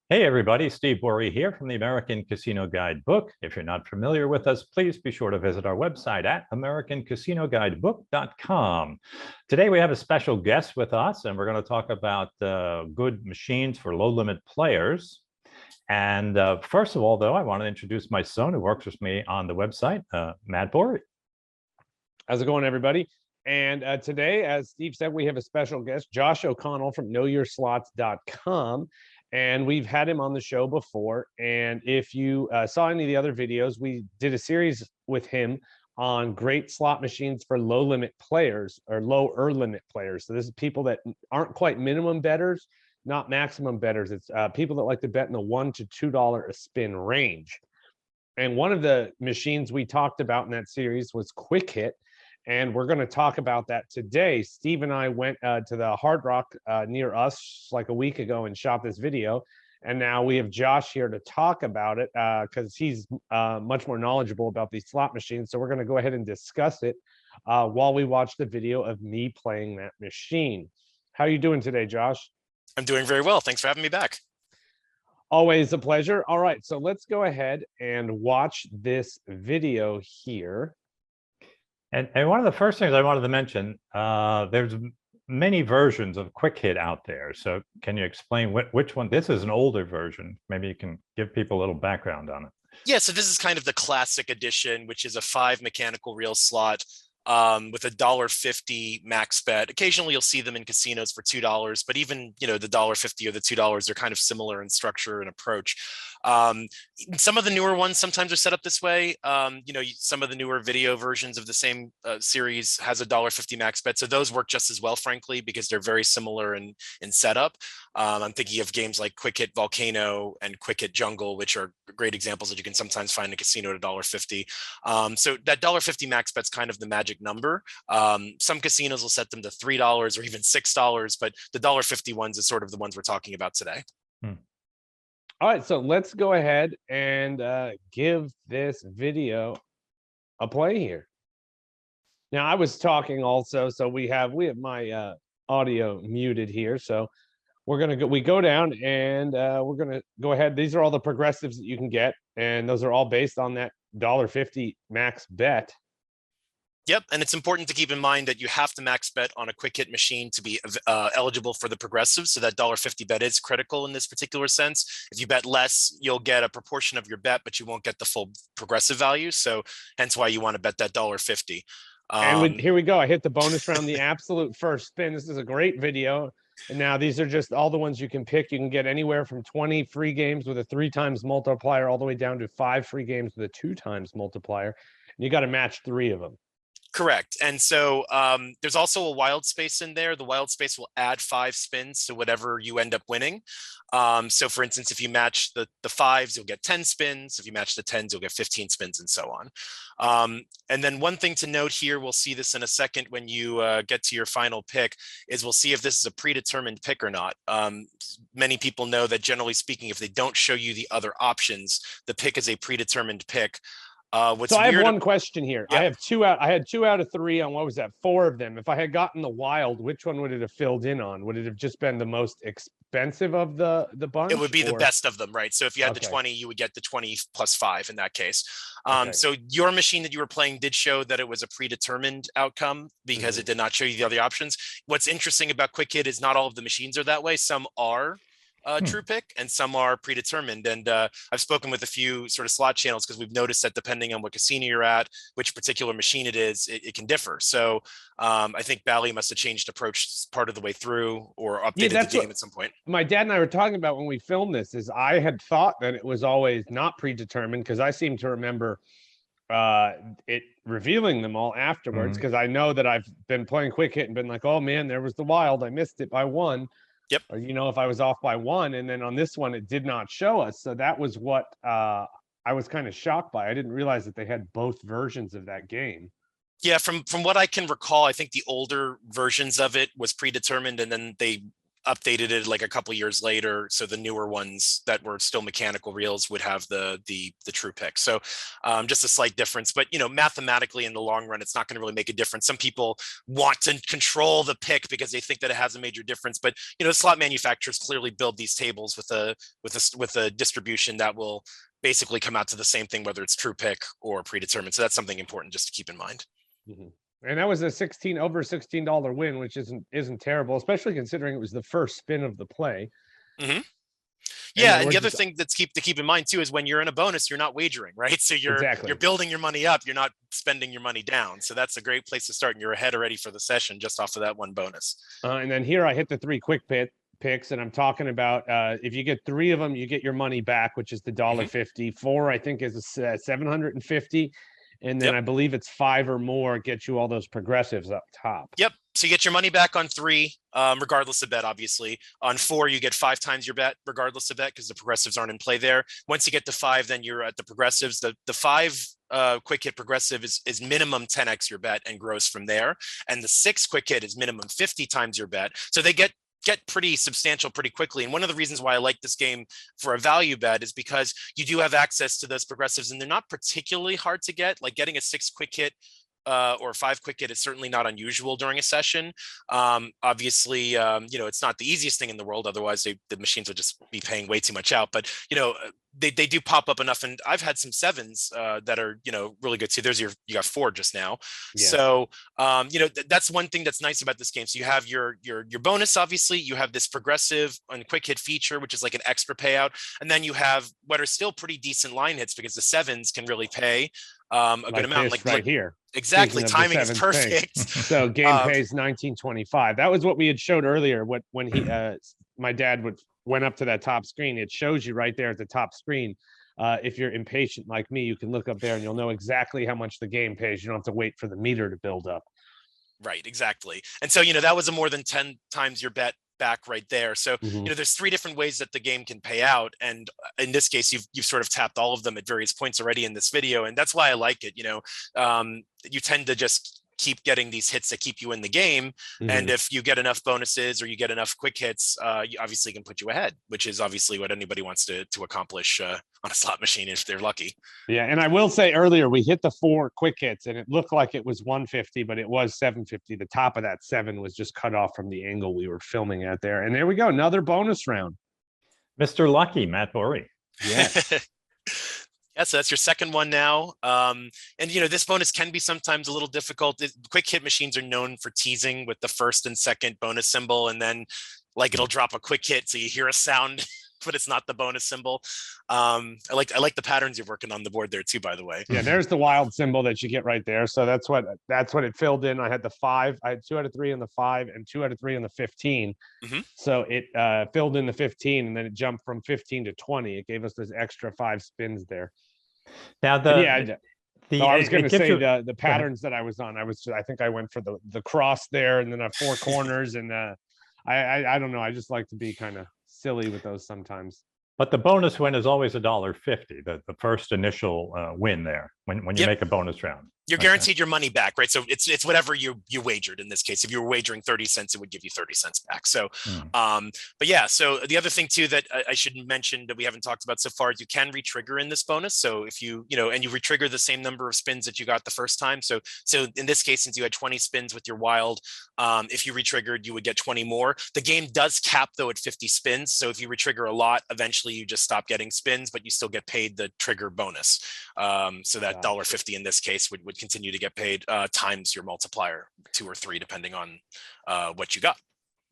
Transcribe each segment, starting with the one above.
Hey everybody, Steve Bourie here from the American Casino Guidebook. If you're not familiar with us, please be sure to visit our website at americancasinoguidebook.com. Today we have a special guest with us, and we're going to talk about good machines for low-limit players. And first of all, though, I want to introduce my son who works with me on the website, Matt Bourie. How's it going, everybody? And today, as Steve said, we have a special guest, Josh O'Connell from knowyourslots.com. And we've had him on the show before. And if you saw any of the other videos, we did a series with him on great slot machines for low limit players or lower limit players. So this is people that aren't quite minimum bettors, not maximum bettors. It's people that like to bet in the $1 to $2 a spin range. And one of the machines we talked about in that series was Quick Hit. And we're going to talk about that today. Steve and I went to the Hard Rock near us like a week ago and shot this video. And now we have Josh here to talk about it because he's much more knowledgeable about these slot machines. So we're going to go ahead and discuss it while we watch the video of me playing that machine. How are you doing today, Josh? I'm doing very well. Thanks for having me back. Always a pleasure. All right, so let's go ahead and watch this video here. And one of the first things I wanted to mention, there's many versions of Quick Hit out there. So can you explain which one? This is an older version. Maybe you can give people a little background on it. Yeah, so this is kind of the classic edition, which is a 5 mechanical reel slot with a $1.50 max bet. Occasionally you'll see them in casinos for $2, but even, the $1.50 or the $2 are kind of similar in structure and approach. Some of the newer ones sometimes are set up this way. Some of the newer video versions of the same series has a $1.50 max bet. So those work just as well, frankly, because they're very similar in setup. I'm thinking of games like Quick Hit Volcano and Quick Hit Jungle, which are great examples that you can sometimes find in a casino at $1.50. So that $1.50 max bet's kind of the magic number. Some casinos will set them to $3 or even $6, but the $1.50 ones is sort of the ones we're talking about today. All right, so let's go ahead and give this video a play here. Now, I was talking also, so we have my audio muted here. So we're gonna go down and we're gonna go ahead. These are all the progressives that you can get, and those are all based on that $1.50 max bet. Yep, and it's important to keep in mind that you have to max bet on a Quick Hit machine to be eligible for the progressive. So that $1.50 bet is critical in this particular sense. If you bet less, you'll get a proportion of your bet, but you won't get the full progressive value. So hence why you want to bet that $1.50. And here we go. I hit the bonus round, the absolute first spin. This is a great video. And now these are just all the ones you can pick. You can get anywhere from 20 free games with a 3 times multiplier all the way down to 5 free games with a 2 times multiplier. And you got to match 3 of them. Correct. And so there's also a wild space in there. The wild space will add 5 spins to whatever you end up winning. So for instance, if you match the 5s, you'll get 10 spins. If you match the 10s, you'll get 15 spins and so on. And then one thing to note here, we'll see this in a second when you get to your final pick, is we'll see if this is a predetermined pick or not. Many people know that generally speaking, if they don't show you the other options, the pick is a predetermined pick. So I have one question here. Yep. I had 2 out of 3 on, what was that, 4 of them. If I had gotten the wild, which one would it have filled in on? Would it have just been the most expensive of the bunch? It would be the best of them, right? So if you had the 20, you would get the 20 plus 5 in that case. So your machine that you were playing did show that it was a predetermined outcome because it did not show you the other options. What's interesting about Quick Hit is not all of the machines are that way. Some are true pick and some are predetermined. And I've spoken with a few sort of slot channels because we've noticed that depending on what casino you're at, which particular machine it is, it can differ. So I think Bally must have changed approach part of the way through or updated the game at some point. My dad and I were talking about when we filmed this is I had thought that it was always not predetermined because I seem to remember it revealing them all afterwards because I know that I've been playing Quick Hit and been like, oh man, there was the wild. I missed it by 1. Yep. Or, if I was off by 1, and then on this one, it did not show us. So that was what I was kind of shocked by. I didn't realize that they had both versions of that game. Yeah, from what I can recall, I think the older versions of it was predetermined, and then they updated it like a couple years later, so the newer ones that were still mechanical reels would have the true pick. So just a slight difference, but mathematically in the long run, it's not going to really make a difference. Some people want to control the pick because they think that it has a major difference, but slot manufacturers clearly build these tables with a distribution that will basically come out to the same thing, whether it's true pick or predetermined. So that's something important just to keep in mind. Mm-hmm. And that was a over $16 win, which isn't terrible, especially considering it was the first spin of the play. Mm-hmm. Yeah, and the other thing to keep in mind too is when you're in a bonus, you're not wagering, right? So you're building your money up, you're not spending your money down. So that's a great place to start, and you're ahead already for the session just off of that one bonus. And then here I hit the 3 quick picks, and I'm talking about if you get 3 of them, you get your money back, which is the $1.50. 4, I think, is $750. And then I believe it's 5 or more get you all those progressives up top. Yep. So you get your money back on 3, regardless of bet, obviously. On 4, you get 5 times your bet, regardless of bet, because the progressives aren't in play there. Once you get to 5, then you're at the progressives. The 5 quick hit progressive is minimum 10x your bet and grows from there. And the 6 quick hit is minimum 50 times your bet. So they get pretty substantial pretty quickly. And one of the reasons why I like this game for a value bet is because you do have access to those progressives, and they're not particularly hard to get. Like getting a 6 quick hit or 5 quick hit is certainly not unusual during a session. Obviously, it's not the easiest thing in the world. Otherwise, the machines would just be paying way too much out. But they do pop up enough, and I've had some 7s that are really good too. You got 4 just now. Yeah. So that's one thing that's nice about this game. So you have your bonus, obviously. You have this progressive and quick hit feature, which is like an extra payout, and then you have what are still pretty decent line hits because the 7s can really pay a good amount. Like here. Exactly. Timing is perfect. So game pays 19.25. That was what we had showed earlier. When he my dad went up to that top screen, it shows you right there at the top screen. If you're impatient like me, you can look up there and you'll know exactly how much the game pays. You don't have to wait for the meter to build up. Right, exactly. And so that was a more than 10 times your bet back right there. So there's 3 different ways that the game can pay out, and in this case you've sort of tapped all of them at various points already in this video, and that's why I like it. You tend to just keep getting these hits that keep you in the game, and if you get enough bonuses or you get enough quick hits, you obviously can put you ahead, which is obviously what anybody wants to accomplish on a slot machine if they're lucky. Yeah, and I will say earlier we hit the 4 quick hits and it looked like it was 150, but it was 750. The top of that 7 was just cut off from the angle we were filming at there. And there we go, another bonus round. Mr. Lucky, Matt Bourie. Yeah. Yeah, so that's your second one now. And this bonus can be sometimes a little difficult. Quick hit machines are known for teasing with the first and second bonus symbol, and then it'll drop a quick hit, so you hear a sound, but it's not the bonus symbol. I like the patterns you're working on the board there too, by the way. Yeah, there's the wild symbol that you get right there. So that's what it filled in. I had the 5. I had 2 out of 3 on the 5 and 2 out of 3 on the 15. So it filled in the 15, and then it jumped from 15 to 20. It gave us those extra 5 spins there. Now I was going to say the patterns that I was on. I think I went for the cross there, and then 4 corners, and I don't know. I just like to be kind of silly with those sometimes. But the bonus win is always $1.50. The first initial win there when you make a bonus round. You're guaranteed your money back, right? So it's whatever you wagered in this case. If you were wagering 30 cents, it would give you 30 cents back. So, but yeah, so the other thing too that I should mention that we haven't talked about so far is you can retrigger in this bonus. So if you and you retrigger the same number of spins that you got the first time. So in this case, since you had 20 spins with your wild, if you retriggered, you would get 20 more. The game does cap though at 50 spins. So if you retrigger a lot, eventually you just stop getting spins, but you still get paid the trigger bonus. So that $1.50 in this case would continue to get paid times your multiplier 2 or 3, depending on what you got.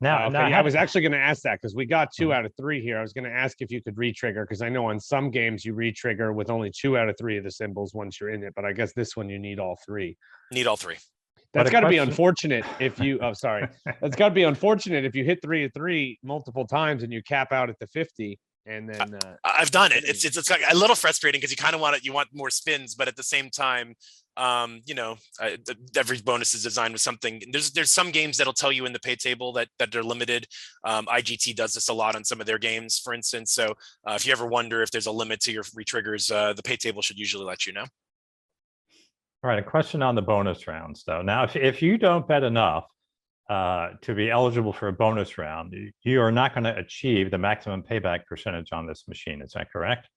Now, I was actually going to ask that because we got 2 out of 3 here. I was going to ask if you could retrigger, because I know on some games you retrigger with only 2 out of 3 of the symbols once you're in it, but I guess this one you need all 3. Need all 3. That's got to be unfortunate if you. Oh, sorry. That's got to be unfortunate if you hit 3 of 3 multiple times and you cap out at the 50. And then I've done it. It's a little frustrating because you kind of want more spins, but at the same time, every bonus is designed with something. There's some games that'll tell you in the pay table that they're limited. IGT does this a lot on some of their games, for instance. So if you ever wonder if there's a limit to your retriggers, the pay table should usually let you know. All right, a question on the bonus rounds though. Now, if you don't bet enough, to be eligible for a bonus round, you are not going to achieve the maximum payback percentage on this machine. Is that correct?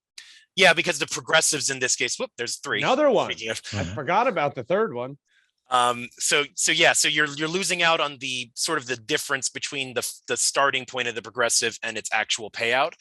Yeah, because the progressives in this case, whoop, there's three. Another one. Of, I forgot about the third one. So you're losing out on the sort of the difference between the starting point of the progressive and its actual payout.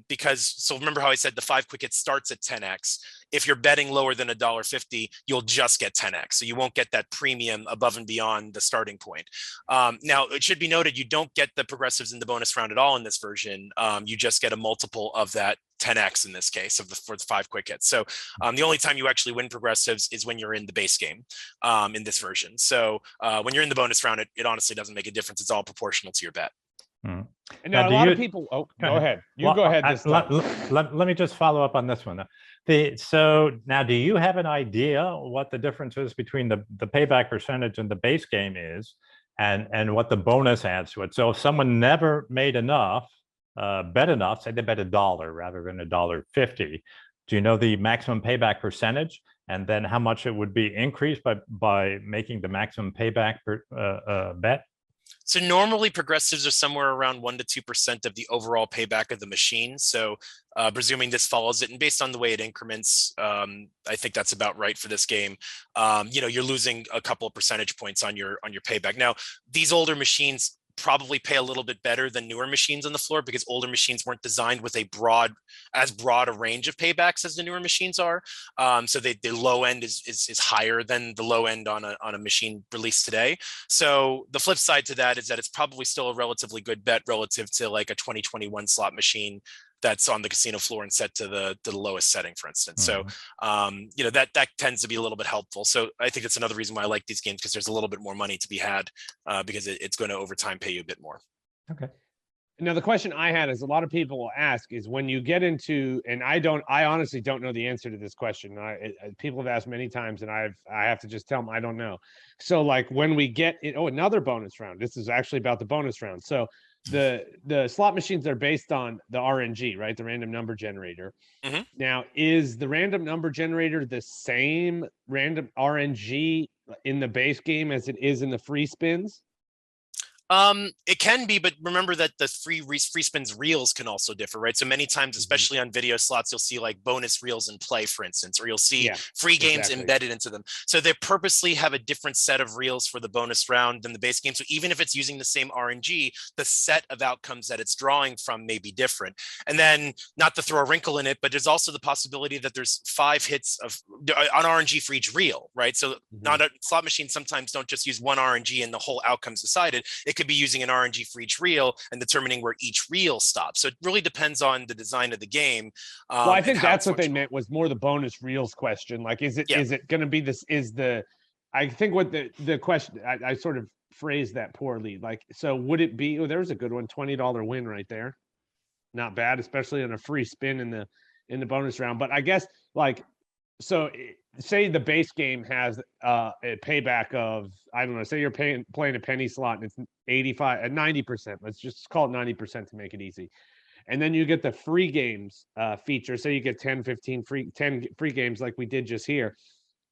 Because so remember how I said the 5 quick hit starts at 10x. If you're betting lower than $1.50, you'll just get 10x. So you won't get that premium above and beyond the starting point. Now it should be noted, you don't get the progressives in the bonus round at all in this version. You just get a multiple of that 10x in this case for the 5 quick hits. So the only time you actually win progressives is when you're in the base game in this version. So when you're in the bonus round, it honestly doesn't make a difference. It's all proportional to your bet. And now a lot of people. Oh, go ahead. You go ahead. Let me just follow up on this one. So now, do you have an idea what the difference is between the payback percentage and the base game is, and what the bonus adds to it? So if someone never made enough, bet enough, say they bet $1 rather than $1.50, do you know the maximum payback percentage, and then how much it would be increased by making the maximum payback bet? So normally progressives are somewhere around 1 to 2% of the overall payback of the machine. So presuming this follows it, and based on the way it increments, I think that's about right for this game. You're losing a couple of percentage points on your payback. Now, these older machines probably pay a little bit better than newer machines on the floor, because older machines weren't designed with as broad a range of paybacks as the newer machines are. So the low end is higher than the low end on a machine released today. So the flip side to that is that it's probably still a relatively good bet relative to like a 2021 slot machine that's on the casino floor and set to the lowest setting, for instance. So, that tends to be a little bit helpful. So I think that's another reason why I like these games, because there's a little bit more money to be had because it's going to over time pay you a bit more. Okay. Now, the question I had is, a lot of people will ask is, when you get into, and I honestly don't know the answer to this question. People have asked many times, and I have to just tell them I don't know. So like when we get another bonus round, this is actually about the bonus round. So the slot machines are based on the RNG, right? The random number generator. Now, is the random number generator the same random RNG in the base game as it is in the free spins? It can be, but remember that the free spins reels can also differ, right? So many times, especially on video slots, you'll see like bonus reels in play, for instance, or you'll see free games embedded into them. So they purposely have a different set of reels for the bonus round than the base game. So even if it's using the same RNG, the set of outcomes that it's drawing from may be different. And then, not to throw a wrinkle in it, but there's also the possibility that there's 5 hits on RNG for each reel, right? So not a slot machine sometimes don't just use one RNG and the whole outcome's decided. It could be using an RNG for each reel and determining where each reel stops. So it really depends on the design of the game. Well, I think that's what they meant, was more the bonus reels question. Like, is it going to be this? I think what the question, I sort of phrased that poorly. Like, so would it be? Oh, there's a good one, $20 win right there. Not bad, especially on a free spin in the bonus round. But I guess, like, so say the base game has a payback of, I don't know, say you're playing a penny slot and it's 90%. Let's just call it 90% to make it easy. And then you get the free games feature. Say you get 10 free games like we did just here.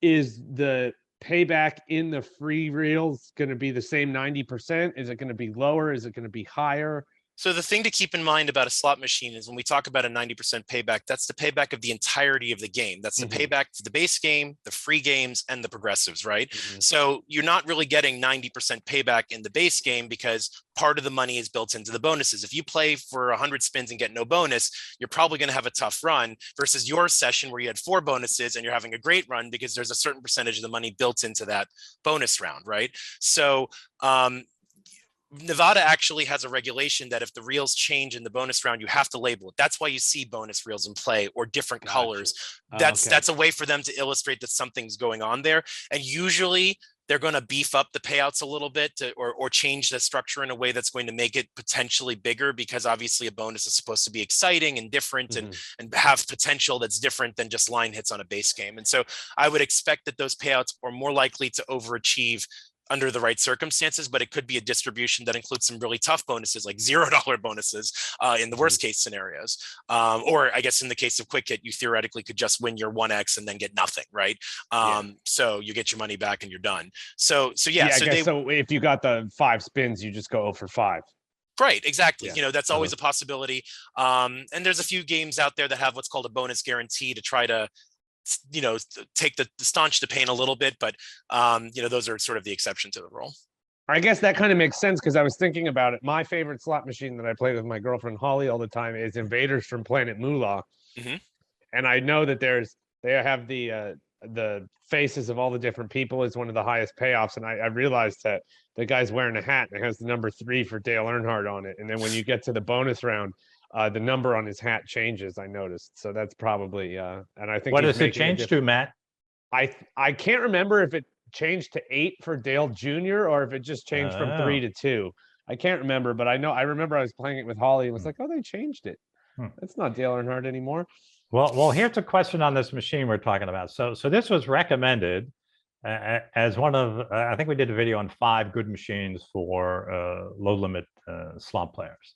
Is the payback in the free reels going to be the same 90%? Is it going to be lower? Is it going to be higher? So the thing to keep in mind about a slot machine is when we talk about a 90% payback, that's the payback of the entirety of the game. That's the payback for the base game, the free games, and the progressives, right? So you're not really getting 90% payback in the base game because part of the money is built into the bonuses. If you play for 100 spins and get no bonus, you're probably going to have a tough run, versus your session where you had 4 bonuses and you're having a great run because there's a certain percentage of the money built into that bonus round, right? So, Nevada actually has a regulation that if the reels change in the bonus round, you have to label it. That's why you see bonus reels in play or different colors. That's a way for them to illustrate that something's going on there. And usually they're going to beef up the payouts a little bit or change the structure in a way that's going to make it potentially bigger, because obviously a bonus is supposed to be exciting and different and have potential that's different than just line hits on a base game. And so I would expect that those payouts are more likely to overachieve under the right circumstances, but it could be a distribution that includes some really tough bonuses, like $0 bonuses in the worst case scenarios. Or I guess in the case of Quick Hit, you theoretically could just win your 1x and then get nothing, right? So you get your money back and you're done. So yeah, I guess so if you got the 5 spins, you just go 0 for 5. Right, exactly. Yeah. That's always a possibility. And there's a few games out there that have what's called a bonus guarantee to try to take the staunch the pain a little bit, but those are sort of the exception to the rule. I guess that kind of makes sense because I was thinking about it. My favorite slot machine that I play with my girlfriend Holly all the time is Invaders from Planet Moolah. And I know that they have the faces of all the different people is one of the highest payoffs. And I realized that the guy's wearing a hat and it has the number 3 for Dale Earnhardt on it. And then when you get to the bonus round, the number on his hat changes, I noticed. So that's probably and I think what does it change to, Matt? I can't remember if it changed to 8 for Dale Jr. or if it just changed from 3 to 2. I can't remember, but I remember I was playing it with Holly and was like, oh, they changed it. It's not Dale Earnhardt anymore. Well, here's a question on this machine we're talking about. So this was recommended as one of, I think we did a video on 5 good machines for low limit slot players,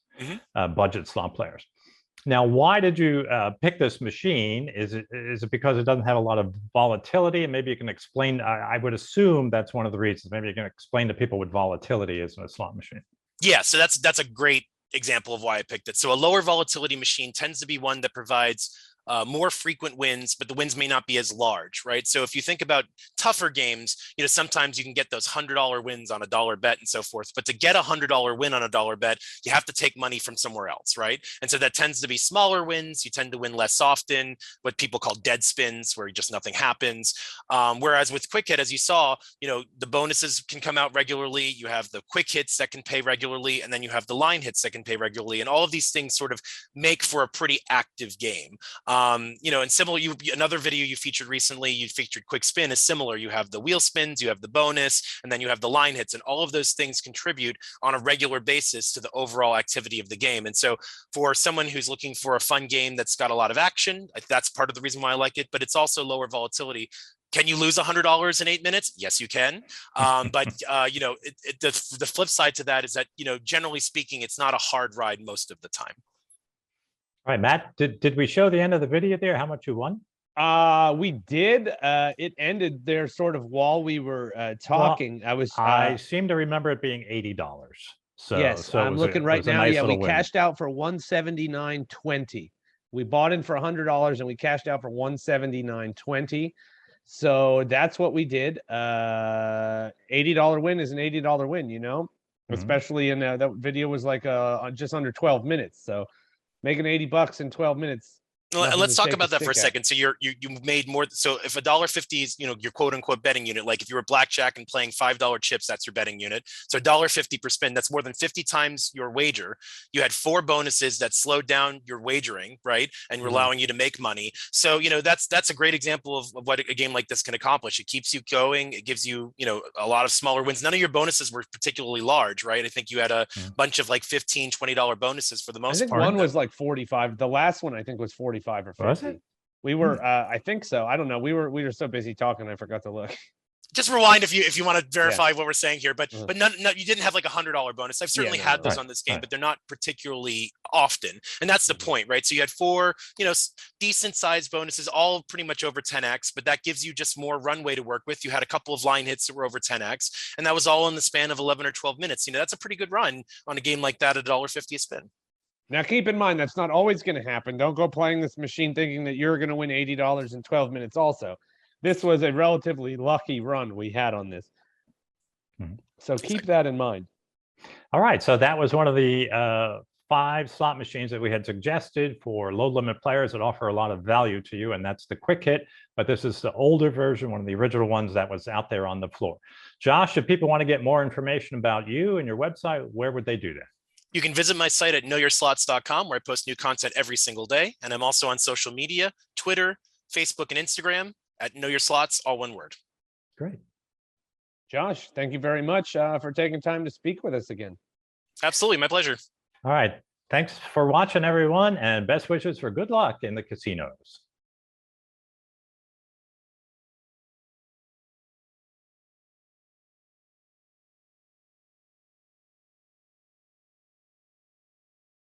budget slot players. Now, why did you pick this machine? Is it because it doesn't have a lot of volatility? And maybe you can explain, I would assume that's one of the reasons. Maybe you can explain to people what volatility is in a slot machine. Yeah, so that's a great example of why I picked it. So a lower volatility machine tends to be one that provides more frequent wins, but the wins may not be as large, right? So if you think about tougher games, sometimes you can get those $100 wins on a dollar bet and so forth. But to get a $100 win on a dollar bet, you have to take money from somewhere else, right? And so that tends to be smaller wins. You tend to win less often, what people call dead spins, where just nothing happens. Whereas with Quick Hit, as you saw, the bonuses can come out regularly. You have the quick hits that can pay regularly, and then you have the line hits that can pay regularly. And all of these things sort of make for a pretty active game. And similar, another video you featured recently, you featured Quick Spin is similar. You have the wheel spins, you have the bonus, and then you have the line hits, and all of those things contribute on a regular basis to the overall activity of the game. And so for someone who's looking for a fun game that's got a lot of action, that's part of the reason why I like it, but it's also lower volatility. Can you lose $100 in 8 minutes? Yes, you can. But the flip side to that is that, generally speaking, it's not a hard ride most of the time. All right, Matt, did we show the end of the video there, how much you won? We did. It ended there sort of while we were talking. Well, I seem to remember it being $80. So yes, so I'm looking right now. Nice We win. cashed out for $179.20. We bought in for $100 and we cashed out for $179.20. So that's what we did. $80 win is an $80 win, especially in that video was like just under 12 minutes. So making $80 in 12 minutes. Let's talk about that for a second. So you made more. So if $1.50 is your quote unquote betting unit, like if you were blackjack and playing $5 chips, that's your betting unit. So $1.50 per spin, that's more than 50 times your wager. You had 4 bonuses that slowed down your wagering, right, and were allowing you to make money. So that's a great example of what a game like this can accomplish. It keeps you going. It gives you a lot of smaller wins. None of your bonuses were particularly large, right? I think you had a bunch of like $15, $20 bonuses for the most part. I think one was like 45. The last one I think was 45 or 50. Was it? We were I think so. I don't know. We were so busy talking I forgot to look. Just rewind if you want to verify what we're saying here, but no, you didn't have like $100 bonus. I've certainly had those on this game, but they're not particularly often, and that's the point, right? So you had 4, decent sized bonuses, all pretty much over 10x, but that gives you just more runway to work with. You had a couple of line hits that were over 10x, and that was all in the span of 11 or 12 minutes. That's a pretty good run on a game like that at $1.50 a spin. Now, keep in mind, that's not always going to happen. Don't go playing this machine thinking that you're going to win $80 in 12 minutes also. This was a relatively lucky run we had on this. So keep that in mind. All right. So that was one of the 5 slot machines that we had suggested for low limit players that offer a lot of value to you. And that's the Quick Hit. But this is the older version, one of the original ones that was out there on the floor. Josh, if people want to get more information about you and your website, where would they do that? You can visit my site at knowyourslots.com, where I post new content every single day. And I'm also on social media, Twitter, Facebook, and Instagram at Know Your Slots, all one word. Great. Josh, thank you very much for taking time to speak with us again. Absolutely. My pleasure. All right. Thanks for watching, everyone, and best wishes for good luck in the casinos.